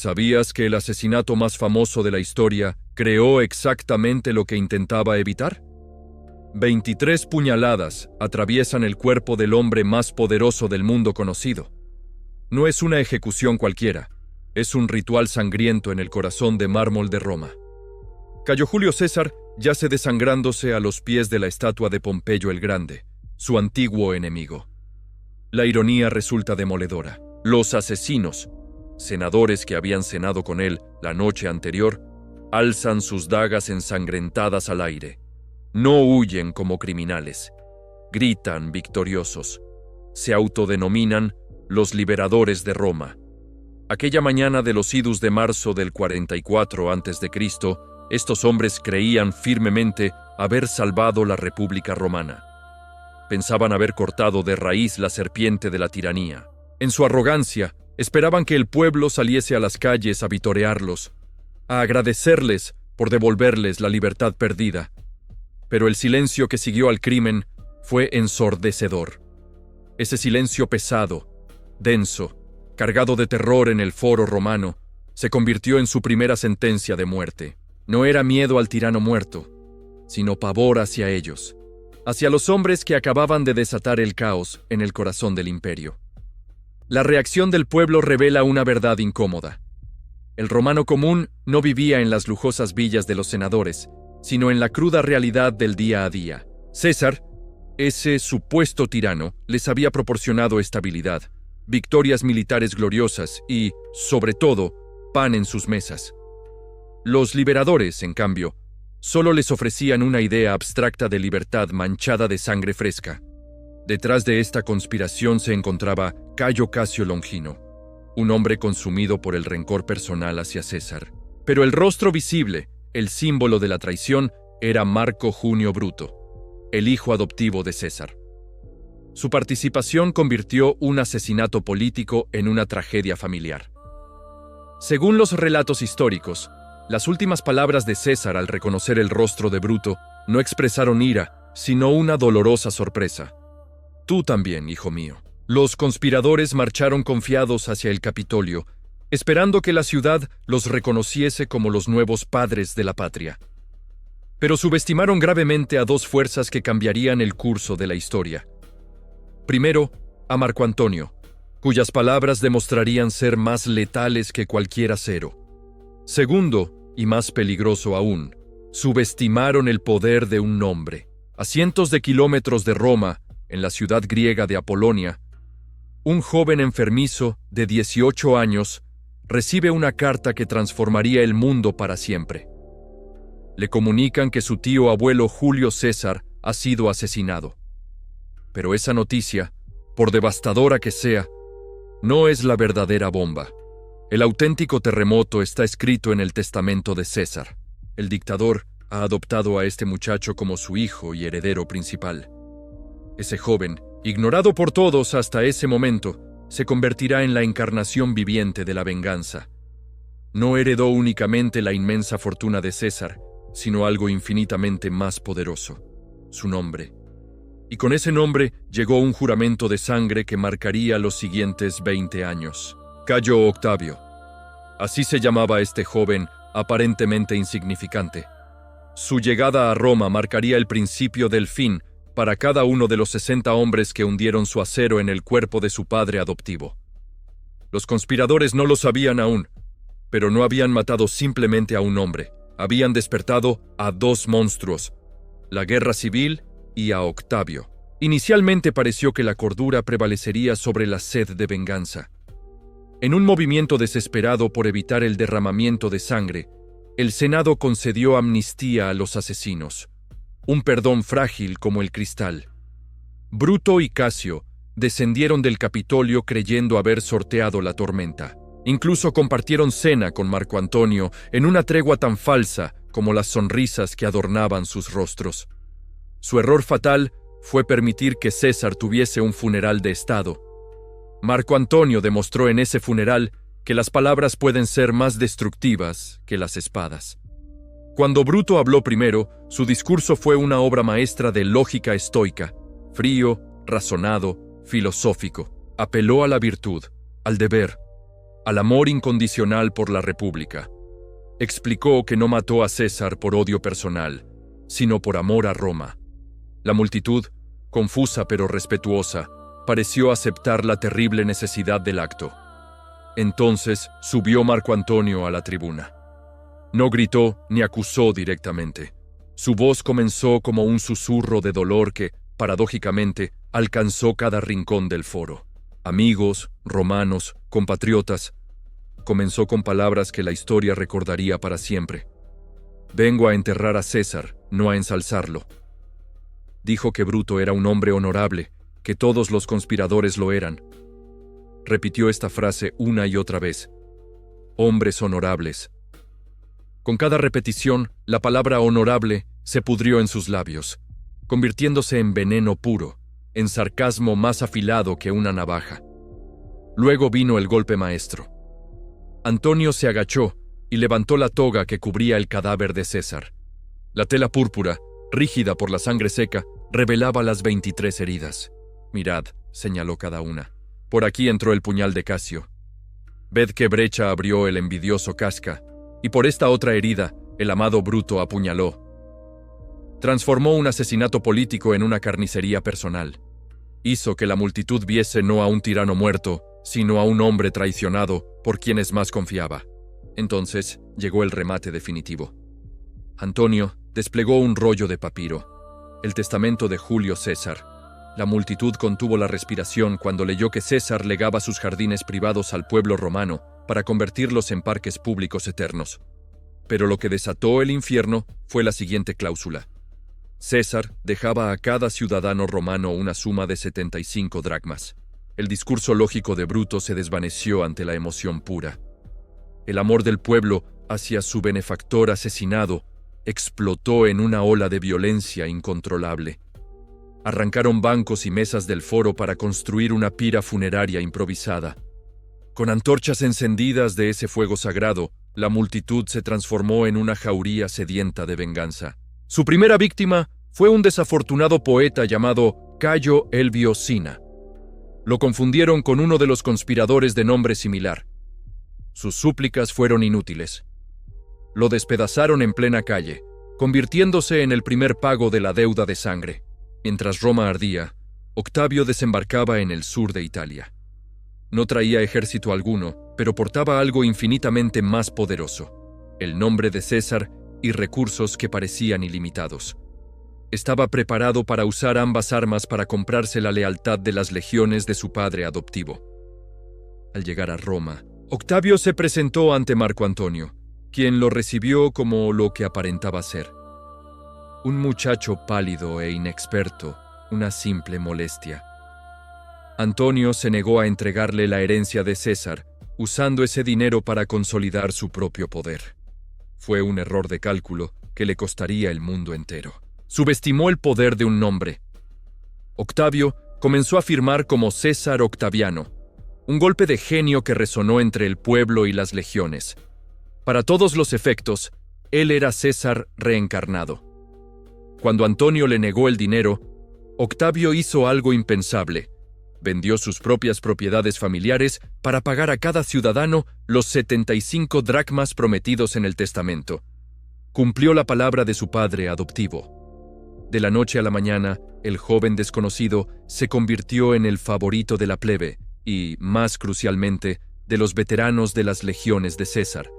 ¿Sabías que el asesinato más famoso de la historia creó exactamente lo que intentaba evitar? 23 puñaladas atraviesan el cuerpo del hombre más poderoso del mundo conocido. No es una ejecución cualquiera, es un ritual sangriento en el corazón de mármol de Roma. Cayo Julio César yace desangrándose a los pies de la estatua de Pompeyo el Grande, su antiguo enemigo. La ironía resulta demoledora. Los asesinos, senadores que habían cenado con él la noche anterior, alzan sus dagas ensangrentadas al aire. No huyen como criminales, gritan victoriosos. Se autodenominan los liberadores de Roma. Aquella mañana de los idus de marzo del 44 a.C., estos hombres creían firmemente haber salvado la República Romana. Pensaban haber cortado de raíz la serpiente de la tiranía. En su arrogancia, esperaban que el pueblo saliese a las calles a vitorearlos, a agradecerles por devolverles la libertad perdida. Pero el silencio que siguió al crimen fue ensordecedor. Ese silencio pesado, denso, cargado de terror en el foro romano, se convirtió en su primera sentencia de muerte. No era miedo al tirano muerto, sino pavor hacia ellos, hacia los hombres que acababan de desatar el caos en el corazón del imperio. La reacción del pueblo revela una verdad incómoda. El romano común no vivía en las lujosas villas de los senadores, sino en la cruda realidad del día a día. César, ese supuesto tirano, les había proporcionado estabilidad, victorias militares gloriosas y, sobre todo, pan en sus mesas. Los liberadores, en cambio, solo les ofrecían una idea abstracta de libertad manchada de sangre fresca. Detrás de esta conspiración se encontraba Cayo Casio Longino, un hombre consumido por el rencor personal hacia César. Pero el rostro visible, el símbolo de la traición, era Marco Junio Bruto, el hijo adoptivo de César. Su participación convirtió un asesinato político en una tragedia familiar. Según los relatos históricos, las últimas palabras de César al reconocer el rostro de Bruto no expresaron ira, sino una dolorosa sorpresa. Tú también, hijo mío. Los conspiradores marcharon confiados hacia el Capitolio, esperando que la ciudad los reconociese como los nuevos padres de la patria. Pero subestimaron gravemente a dos fuerzas que cambiarían el curso de la historia. Primero, a Marco Antonio, cuyas palabras demostrarían ser más letales que cualquier acero. Segundo, y más peligroso aún, subestimaron el poder de un nombre. A cientos de kilómetros de Roma, en la ciudad griega de Apolonia, un joven enfermizo de 18 años recibe una carta que transformaría el mundo para siempre. Le comunican que su tío abuelo Julio César ha sido asesinado. Pero esa noticia, por devastadora que sea, no es la verdadera bomba. El auténtico terremoto está escrito en el testamento de César. El dictador ha adoptado a este muchacho como su hijo y heredero principal. Ese joven, ignorado por todos hasta ese momento, se convertirá en la encarnación viviente de la venganza. No heredó únicamente la inmensa fortuna de César, sino algo infinitamente más poderoso, su nombre. Y con ese nombre llegó un juramento de sangre que marcaría los siguientes 20 años. Cayo Octavio. Así se llamaba este joven aparentemente insignificante. Su llegada a Roma marcaría el principio del fin para cada uno de los 60 hombres que hundieron su acero en el cuerpo de su padre adoptivo. Los conspiradores no lo sabían aún, pero no habían matado simplemente a un hombre. Habían despertado a dos monstruos, la guerra civil y a Octavio. Inicialmente pareció que la cordura prevalecería sobre la sed de venganza. En un movimiento desesperado por evitar el derramamiento de sangre, el Senado concedió amnistía a los asesinos, un perdón frágil como el cristal. Bruto y Casio descendieron del Capitolio creyendo haber sorteado la tormenta. Incluso compartieron cena con Marco Antonio en una tregua tan falsa como las sonrisas que adornaban sus rostros. Su error fatal fue permitir que César tuviese un funeral de Estado. Marco Antonio demostró en ese funeral que las palabras pueden ser más destructivas que las espadas. Cuando Bruto habló primero, su discurso fue una obra maestra de lógica estoica, frío, razonado, filosófico. Apeló a la virtud, al deber, al amor incondicional por la República. Explicó que no mató a César por odio personal, sino por amor a Roma. La multitud, confusa pero respetuosa, pareció aceptar la terrible necesidad del acto. Entonces subió Marco Antonio a la tribuna. No gritó ni acusó directamente. Su voz comenzó como un susurro de dolor que, paradójicamente, alcanzó cada rincón del foro. Amigos, romanos, compatriotas. Comenzó con palabras que la historia recordaría para siempre. Vengo a enterrar a César, no a ensalzarlo. Dijo que Bruto era un hombre honorable, que todos los conspiradores lo eran. Repitió esta frase una y otra vez. Hombres honorables. Con cada repetición, la palabra honorable se pudrió en sus labios, convirtiéndose en veneno puro, en sarcasmo más afilado que una navaja. Luego vino el golpe maestro. Antonio se agachó y levantó la toga que cubría el cadáver de César. La tela púrpura, rígida por la sangre seca, revelaba las 23 heridas. Mirad, señaló cada una. Por aquí entró el puñal de Casio. Ved qué brecha abrió el envidioso Casca, y por esta otra herida, el amado Bruto apuñaló. Transformó un asesinato político en una carnicería personal. Hizo que la multitud viese no a un tirano muerto, sino a un hombre traicionado por quienes más confiaba. Entonces llegó el remate definitivo. Antonio desplegó un rollo de papiro, el testamento de Julio César. La multitud contuvo la respiración cuando leyó que César legaba sus jardines privados al pueblo romano para convertirlos en parques públicos eternos. Pero lo que desató el infierno fue la siguiente cláusula. César dejaba a cada ciudadano romano una suma de 75 dracmas. El discurso lógico de Bruto se desvaneció ante la emoción pura. El amor del pueblo hacia su benefactor asesinado explotó en una ola de violencia incontrolable. Arrancaron bancos y mesas del foro para construir una pira funeraria improvisada. Con antorchas encendidas de ese fuego sagrado, la multitud se transformó en una jauría sedienta de venganza. Su primera víctima fue un desafortunado poeta llamado Cayo Elvio Sina. Lo confundieron con uno de los conspiradores de nombre similar. Sus súplicas fueron inútiles. Lo despedazaron en plena calle, convirtiéndose en el primer pago de la deuda de sangre. Mientras Roma ardía, Octavio desembarcaba en el sur de Italia. No traía ejército alguno, pero portaba algo infinitamente más poderoso: el nombre de César y recursos que parecían ilimitados. Estaba preparado para usar ambas armas para comprarse la lealtad de las legiones de su padre adoptivo. Al llegar a Roma, Octavio se presentó ante Marco Antonio, quien lo recibió como lo que aparentaba ser. Un muchacho pálido e inexperto, una simple molestia. Antonio se negó a entregarle la herencia de César, usando ese dinero para consolidar su propio poder. Fue un error de cálculo que le costaría el mundo entero. Subestimó el poder de un nombre. Octavio comenzó a firmar como César Octaviano, un golpe de genio que resonó entre el pueblo y las legiones. Para todos los efectos, él era César reencarnado. Cuando Antonio le negó el dinero, Octavio hizo algo impensable. Vendió sus propias propiedades familiares para pagar a cada ciudadano los 75 dracmas prometidos en el testamento. Cumplió la palabra de su padre adoptivo. De la noche a la mañana, el joven desconocido se convirtió en el favorito de la plebe y, más crucialmente, de los veteranos de las legiones de César.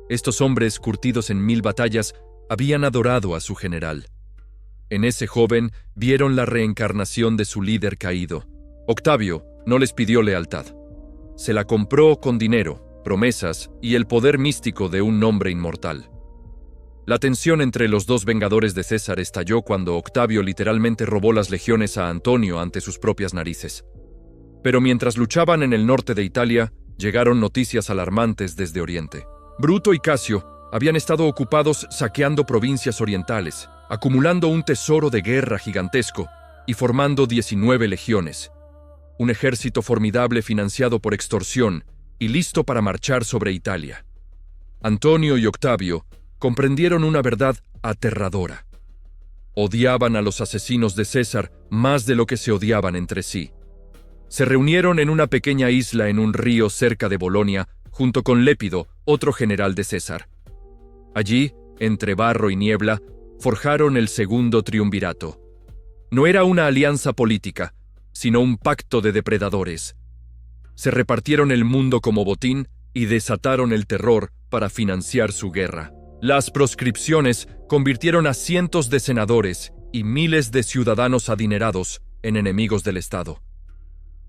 Estos hombres, curtidos en 1000 batallas, habían adorado a su general. En ese joven vieron la reencarnación de su líder caído. Octavio no les pidió lealtad. Se la compró con dinero, promesas y el poder místico de un nombre inmortal. La tensión entre los dos vengadores de César estalló cuando Octavio literalmente robó las legiones a Antonio ante sus propias narices. Pero mientras luchaban en el norte de Italia, llegaron noticias alarmantes desde Oriente. Bruto y Casio habían estado ocupados saqueando provincias orientales, acumulando un tesoro de guerra gigantesco y formando 19 legiones. Un ejército formidable financiado por extorsión y listo para marchar sobre Italia. Antonio y Octavio comprendieron una verdad aterradora. Odiaban a los asesinos de César más de lo que se odiaban entre sí. Se reunieron en una pequeña isla en un río cerca de Bolonia, junto con Lépido, otro general de César. Allí, entre barro y niebla, forjaron el segundo triunvirato. No era una alianza política, sino un pacto de depredadores. Se repartieron el mundo como botín y desataron el terror para financiar su guerra. Las proscripciones convirtieron a cientos de senadores y miles de ciudadanos adinerados en enemigos del Estado.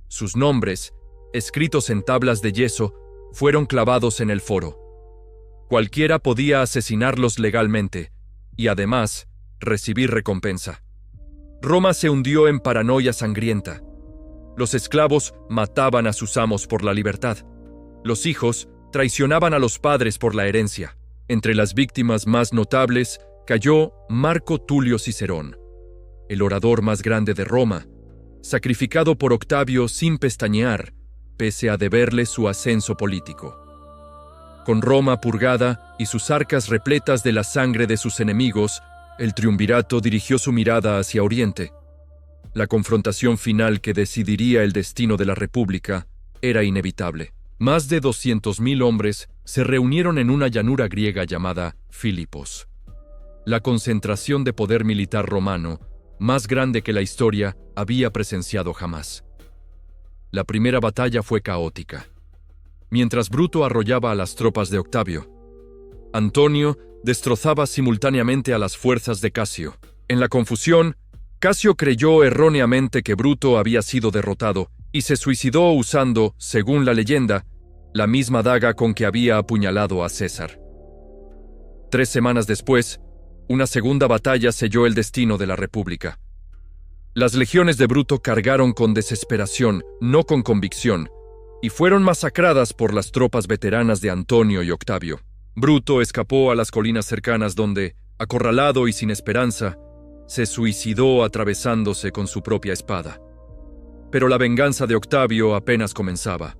Sus nombres, escritos en tablas de yeso, fueron clavados en el foro. Cualquiera podía asesinarlos legalmente y, además, recibir recompensa. Roma se hundió en paranoia sangrienta. Los esclavos mataban a sus amos por la libertad. Los hijos traicionaban a los padres por la herencia. Entre las víctimas más notables cayó Marco Tulio Cicerón, el orador más grande de Roma, sacrificado por Octavio sin pestañear, pese a deberle su ascenso político. Con Roma purgada y sus arcas repletas de la sangre de sus enemigos, el triunvirato dirigió su mirada hacia Oriente. La confrontación final que decidiría el destino de la República era inevitable. Más de 200.000 hombres se reunieron en una llanura griega llamada Filipos. La concentración de poder militar romano, más grande que la historia había presenciado jamás. La primera batalla fue caótica. Mientras Bruto arrollaba a las tropas de Octavio, Antonio destrozaba simultáneamente a las fuerzas de Casio. En la confusión, Casio creyó erróneamente que Bruto había sido derrotado y se suicidó usando, según la leyenda, la misma daga con que había apuñalado a César. 3 semanas después, una segunda batalla selló el destino de la República. Las legiones de Bruto cargaron con desesperación, no con convicción, y fueron masacradas por las tropas veteranas de Antonio y Octavio. Bruto escapó a las colinas cercanas donde, acorralado y sin esperanza, se suicidó atravesándose con su propia espada. Pero la venganza de Octavio apenas comenzaba.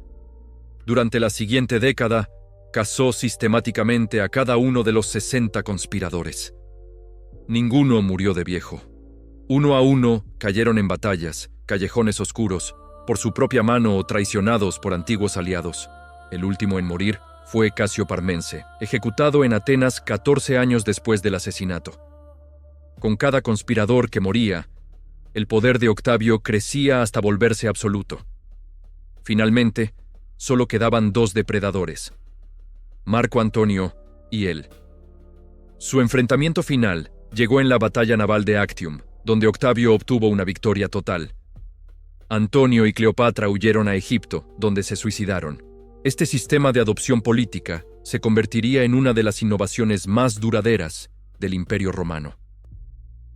Durante la siguiente década, cazó sistemáticamente a cada uno de los 60 conspiradores. Ninguno murió de viejo. Uno a uno cayeron en batallas, callejones oscuros, por su propia mano o traicionados por antiguos aliados. El último en morir fue Casio Parmense, ejecutado en Atenas 14 años después del asesinato. Con cada conspirador que moría, el poder de Octavio crecía hasta volverse absoluto. Finalmente, solo quedaban 2 depredadores, Marco Antonio y él. Su enfrentamiento final llegó en la batalla naval de Actium, donde Octavio obtuvo una victoria total. Antonio y Cleopatra huyeron a Egipto, donde se suicidaron. Este sistema de adopción política se convertiría en una de las innovaciones más duraderas del Imperio Romano.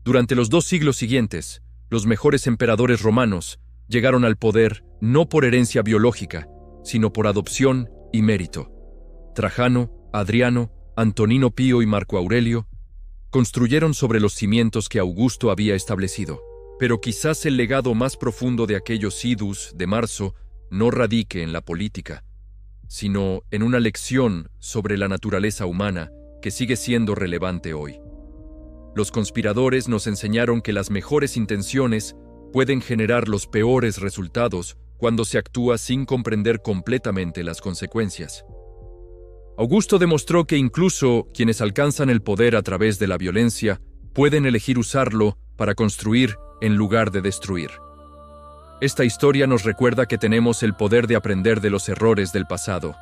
Durante los 2 siglos siguientes, los mejores emperadores romanos llegaron al poder no por herencia biológica, sino por adopción y mérito. Trajano, Adriano, Antonino Pío y Marco Aurelio construyeron sobre los cimientos que Augusto había establecido. Pero quizás el legado más profundo de aquellos idus de marzo no radique en la política, sino en una lección sobre la naturaleza humana que sigue siendo relevante hoy. Los conspiradores nos enseñaron que las mejores intenciones pueden generar los peores resultados cuando se actúa sin comprender completamente las consecuencias. Augusto demostró que incluso quienes alcanzan el poder a través de la violencia pueden elegir usarlo para construir en lugar de destruir. Esta historia nos recuerda que tenemos el poder de aprender de los errores del pasado.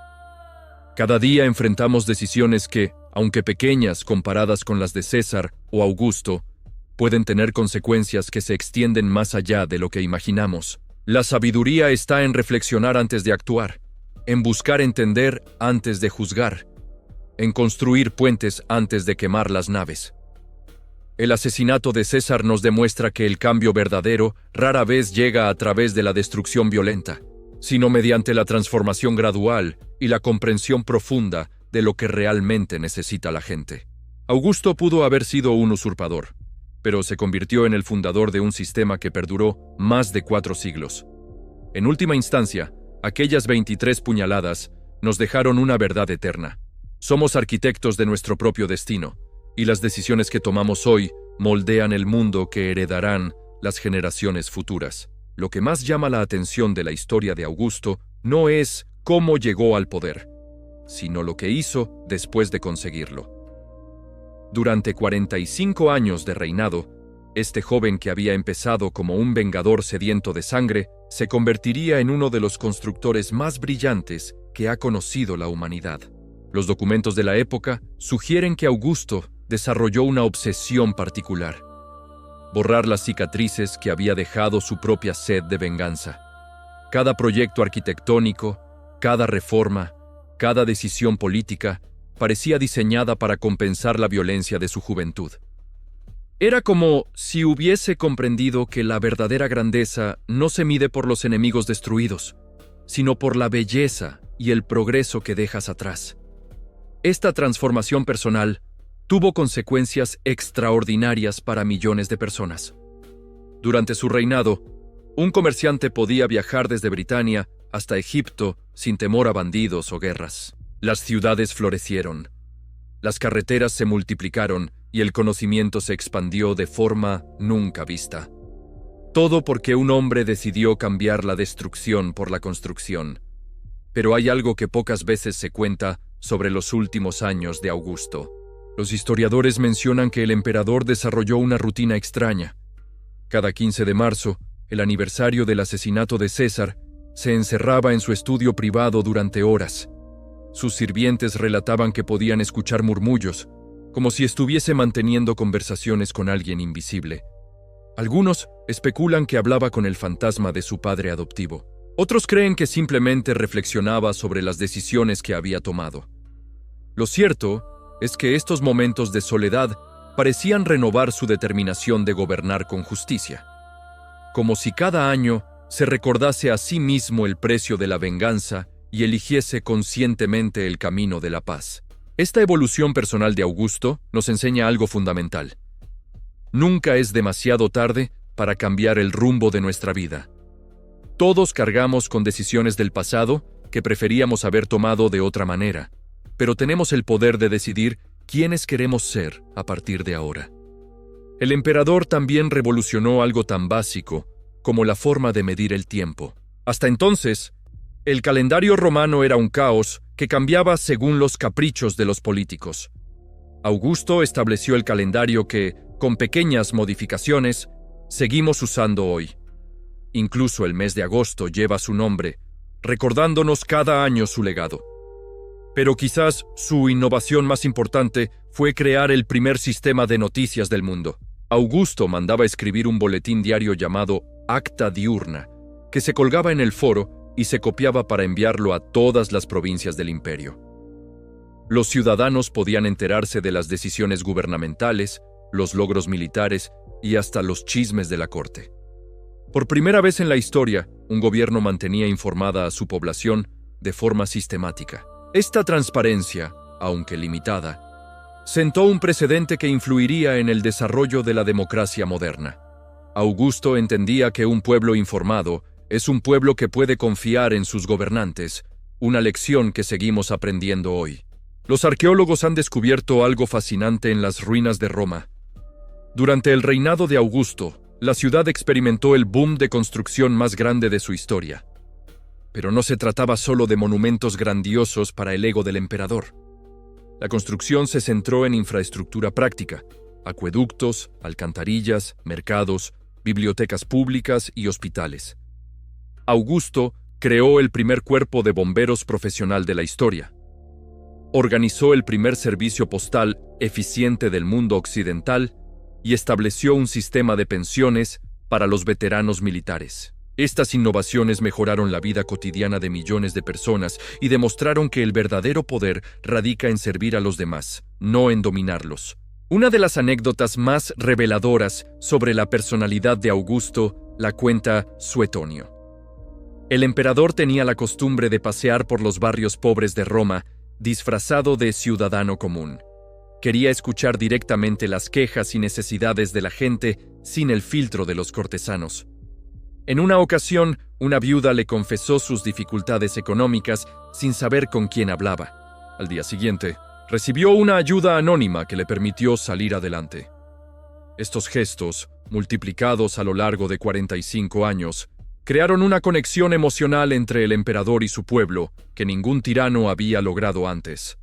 Cada día enfrentamos decisiones que, aunque pequeñas comparadas con las de César o Augusto, pueden tener consecuencias que se extienden más allá de lo que imaginamos. La sabiduría está en reflexionar antes de actuar, en buscar entender antes de juzgar, en construir puentes antes de quemar las naves. El asesinato de César nos demuestra que el cambio verdadero rara vez llega a través de la destrucción violenta, sino mediante la transformación gradual y la comprensión profunda de lo que realmente necesita la gente. Augusto pudo haber sido un usurpador, pero se convirtió en el fundador de un sistema que perduró más de 4 siglos. En última instancia, aquellas 23 puñaladas nos dejaron una verdad eterna. Somos arquitectos de nuestro propio destino, y las decisiones que tomamos hoy moldean el mundo que heredarán las generaciones futuras. Lo que más llama la atención de la historia de Augusto no es cómo llegó al poder, sino lo que hizo después de conseguirlo. Durante 45 años de reinado, este joven que había empezado como un vengador sediento de sangre, se convertiría en uno de los constructores más brillantes que ha conocido la humanidad. Los documentos de la época sugieren que Augusto desarrolló una obsesión particular: borrar las cicatrices que había dejado su propia sed de venganza. Cada proyecto arquitectónico, cada reforma, cada decisión política parecía diseñada para compensar la violencia de su juventud. Era como si hubiese comprendido que la verdadera grandeza no se mide por los enemigos destruidos, sino por la belleza y el progreso que dejas atrás. Esta transformación personal tuvo consecuencias extraordinarias para millones de personas. Durante su reinado, un comerciante podía viajar desde Britania hasta Egipto sin temor a bandidos o guerras. Las ciudades florecieron, las carreteras se multiplicaron y el conocimiento se expandió de forma nunca vista. Todo porque un hombre decidió cambiar la destrucción por la construcción. Pero hay algo que pocas veces se cuenta sobre los últimos años de Augusto. Los historiadores mencionan que el emperador desarrolló una rutina extraña. Cada 15 de marzo, el aniversario del asesinato de César, se encerraba en su estudio privado durante horas. Sus sirvientes relataban que podían escuchar murmullos, como si estuviese manteniendo conversaciones con alguien invisible. Algunos especulan que hablaba con el fantasma de su padre adoptivo. Otros creen que simplemente reflexionaba sobre las decisiones que había tomado. Lo cierto es que estos momentos de soledad parecían renovar su determinación de gobernar con justicia. Como si cada año se recordase a sí mismo el precio de la venganza y eligiese conscientemente el camino de la paz. Esta evolución personal de Augusto nos enseña algo fundamental. Nunca es demasiado tarde para cambiar el rumbo de nuestra vida. Todos cargamos con decisiones del pasado que preferíamos haber tomado de otra manera, pero tenemos el poder de decidir quiénes queremos ser a partir de ahora. El emperador también revolucionó algo tan básico como la forma de medir el tiempo. Hasta entonces, el calendario romano era un caos que cambiaba según los caprichos de los políticos. Augusto estableció el calendario que, con pequeñas modificaciones, seguimos usando hoy. Incluso el mes de agosto lleva su nombre, recordándonos cada año su legado. Pero quizás su innovación más importante fue crear el primer sistema de noticias del mundo. Augusto mandaba escribir un boletín diario llamado Acta Diurna, que se colgaba en el foro y se copiaba para enviarlo a todas las provincias del imperio. Los ciudadanos podían enterarse de las decisiones gubernamentales, los logros militares y hasta los chismes de la corte. Por primera vez en la historia, un gobierno mantenía informada a su población de forma sistemática. Esta transparencia, aunque limitada, sentó un precedente que influiría en el desarrollo de la democracia moderna. Augusto entendía que un pueblo informado es un pueblo que puede confiar en sus gobernantes, una lección que seguimos aprendiendo hoy. Los arqueólogos han descubierto algo fascinante en las ruinas de Roma. Durante el reinado de Augusto, la ciudad experimentó el boom de construcción más grande de su historia. Pero no se trataba solo de monumentos grandiosos para el ego del emperador. La construcción se centró en infraestructura práctica: acueductos, alcantarillas, mercados, bibliotecas públicas y hospitales. Augusto creó el primer cuerpo de bomberos profesional de la historia. Organizó el primer servicio postal eficiente del mundo occidental y estableció un sistema de pensiones para los veteranos militares. Estas innovaciones mejoraron la vida cotidiana de millones de personas y demostraron que el verdadero poder radica en servir a los demás, no en dominarlos. Una de las anécdotas más reveladoras sobre la personalidad de Augusto la cuenta Suetonio. El emperador tenía la costumbre de pasear por los barrios pobres de Roma disfrazado de ciudadano común. Quería escuchar directamente las quejas y necesidades de la gente sin el filtro de los cortesanos. En una ocasión, una viuda le confesó sus dificultades económicas sin saber con quién hablaba. Al día siguiente, recibió una ayuda anónima que le permitió salir adelante. Estos gestos, multiplicados a lo largo de 45 años, Crearon una conexión emocional entre el emperador y su pueblo que ningún tirano había logrado antes.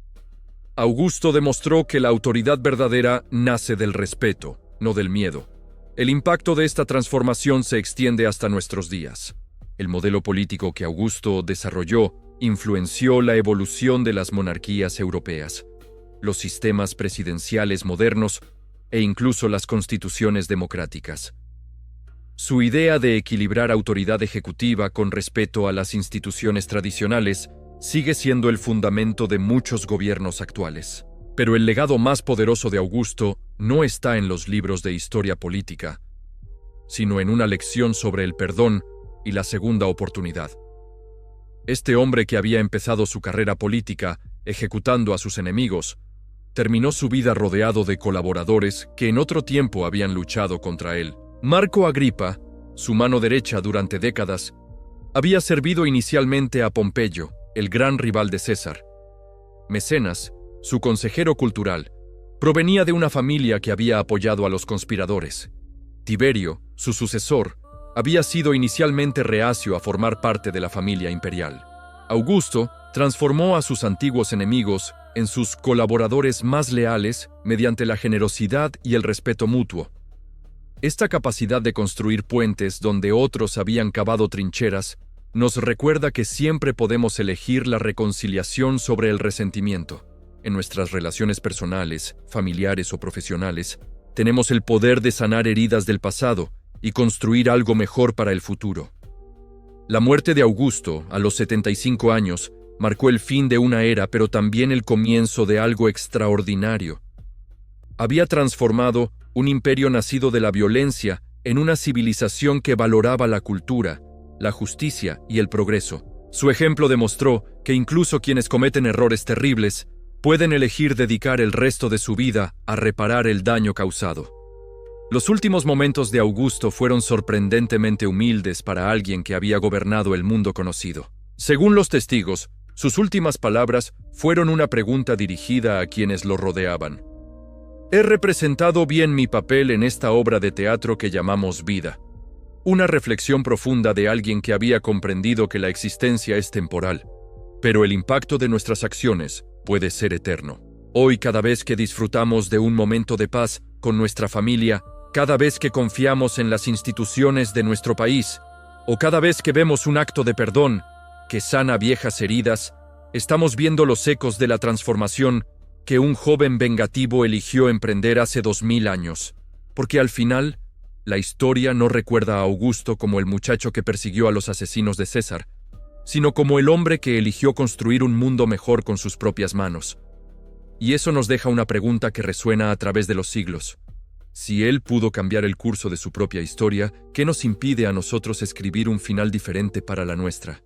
Augusto demostró que la autoridad verdadera nace del respeto, no del miedo. El impacto de esta transformación se extiende hasta nuestros días. El modelo político que Augusto desarrolló influenció la evolución de las monarquías europeas, los sistemas presidenciales modernos e incluso las constituciones democráticas. Su idea de equilibrar autoridad ejecutiva con respeto a las instituciones tradicionales sigue siendo el fundamento de muchos gobiernos actuales. Pero el legado más poderoso de Augusto no está en los libros de historia política, sino en una lección sobre el perdón y la segunda oportunidad. Este hombre que había empezado su carrera política ejecutando a sus enemigos, terminó su vida rodeado de colaboradores que en otro tiempo habían luchado contra él. Marco Agripa, su mano derecha durante décadas, había servido inicialmente a Pompeyo, el gran rival de César. Mecenas, su consejero cultural, provenía de una familia que había apoyado a los conspiradores. Tiberio, su sucesor, había sido inicialmente reacio a formar parte de la familia imperial. Augusto transformó a sus antiguos enemigos en sus colaboradores más leales mediante la generosidad y el respeto mutuo. Esta capacidad de construir puentes donde otros habían cavado trincheras nos recuerda que siempre podemos elegir la reconciliación sobre el resentimiento. En nuestras relaciones personales, familiares o profesionales, tenemos el poder de sanar heridas del pasado y construir algo mejor para el futuro. La muerte de Augusto, a los 75 años, marcó el fin de una era, pero también el comienzo de algo extraordinario. Había transformado un imperio nacido de la violencia en una civilización que valoraba la cultura, la justicia y el progreso. Su ejemplo demostró que incluso quienes cometen errores terribles pueden elegir dedicar el resto de su vida a reparar el daño causado. Los últimos momentos de Augusto fueron sorprendentemente humildes para alguien que había gobernado el mundo conocido. Según los testigos, sus últimas palabras fueron una pregunta dirigida a quienes lo rodeaban. «¿He representado bien mi papel en esta obra de teatro que llamamos vida?» Una reflexión profunda de alguien que había comprendido que la existencia es temporal, pero el impacto de nuestras acciones puede ser eterno. Hoy, cada vez que disfrutamos de un momento de paz con nuestra familia, cada vez que confiamos en las instituciones de nuestro país, o cada vez que vemos un acto de perdón que sana viejas heridas, estamos viendo los ecos de la transformación que un joven vengativo eligió emprender hace 2000 años. Porque al final, la historia no recuerda a Augusto como el muchacho que persiguió a los asesinos de César, sino como el hombre que eligió construir un mundo mejor con sus propias manos. Y eso nos deja una pregunta que resuena a través de los siglos. Si él pudo cambiar el curso de su propia historia, ¿qué nos impide a nosotros escribir un final diferente para la nuestra?